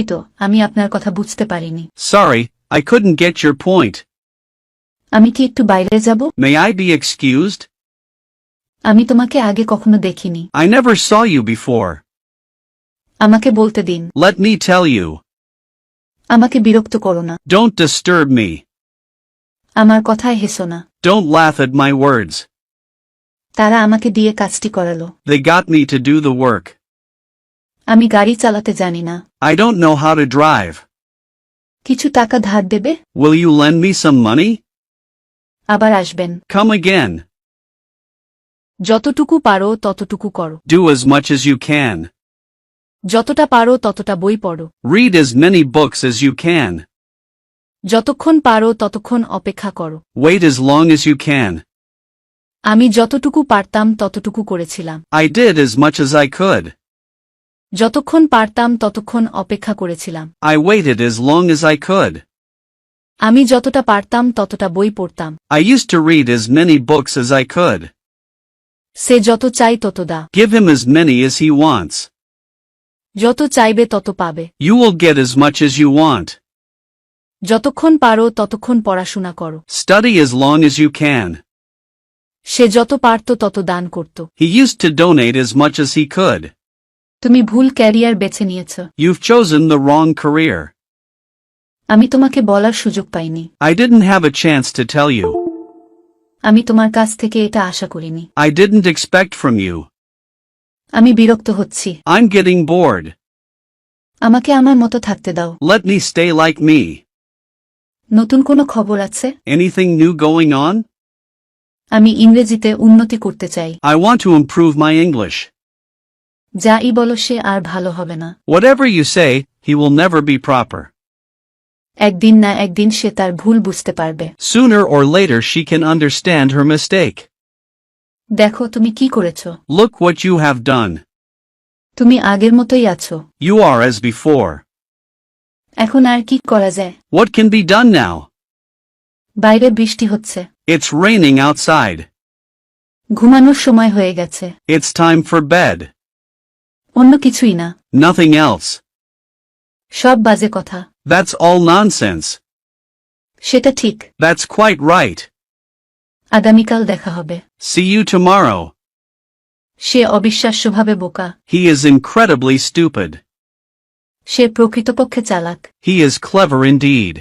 দুঃখিত, আমি আপনার কথা বুঝতে পারিনি। Sorry, I couldn't get your point. আমি কি একটু বাইরে যাব? May I be excused? আমি তোমাকে আগে কখনো দেখিনি। I never saw you before. আমাকে বলতে দিন। Let me tell you. আমাকে বিরক্ত করো না। Don't disturb me. আমার কথায় হেসো না। Don't laugh at my words. তারা আমাকে দিয়ে কাজটি করালো। They got me to do the work. আমি গাড়ি চালাতে জানি না। I don't know how to drive. কিছু টাকা ধার দেবে? Will you lend me some money? আবার আসবেন। Come again. যতটুকু পারো ততটুকু করো। Do as much as you can. যতটা পারো ততটা বই পড়ো। Read as many books as you can. যতক্ষণ পারো ততক্ষণ অপেক্ষা করো। Wait as long as you can. আমি যতটুকু পারতাম ততটুকু করেছিলাম। I did as much as I could. যতক্ষণ পারতাম ততক্ষণ অপেক্ষা করেছিলাম। I waited as long as I could. আমি যতটা পারতাম ততটা বই পড়তাম। I used to read as many books as I could. সে যত চাই তত দা। Give him as many as he wants. যত চাইবে তত পাবে। You will get as much as you want. যতক্ষণ পারো ততক্ষণ পড়াশোনা করো। Study as long as you can. সে যত পারত তত দান করত। He used to donate as much as he could. তুমি ভুল ক্যারিয়ার বেছে নিয়েছ। You've chosen the wrong career. আমি তোমাকে বলার সুযোগ পাইনি। I didn't have a chance to tell you. আমি তোমার কাছ থেকে এটা আশা করিনি। I didn't expect from you. আমি বিরক্ত হচ্ছি। I'm getting bored. আমাকে আমার মতো থাকতে দাও। Let me stay like me. নতুন কোনো খবর আছে? Anything new going on? আমি ইংরেজিতে উন্নতি করতে চাই। I want to improve my English. যাই বলো সে আর ভালো হবে না। Whatever you say, he will never be proper. একদিন না একদিন সে তার ভুল বুঝতে পারবে। Sooner or later she can understand her mistake. দেখো তুমি কি করেছো। Look what you have done. তুমি আগের মতোই আছো। You are as before. এখন আর কি করা যায়? What can be done now? বাইরে বৃষ্টি হচ্ছে। It's raining outside. ঘুমানোর সময় হয়ে গেছে। It's time for bed. অন্য কিছুই না। Nothing else. সব বাজে কথা। That's all nonsense. সেটা ঠিক। That's quite right. আগামীকাল দেখা হবে। See you tomorrow. সে অবিশ্বাস্যভাবে বোকা। He is incredibly stupid. সে প্রকৃতপক্ষে চালাক। He is clever indeed.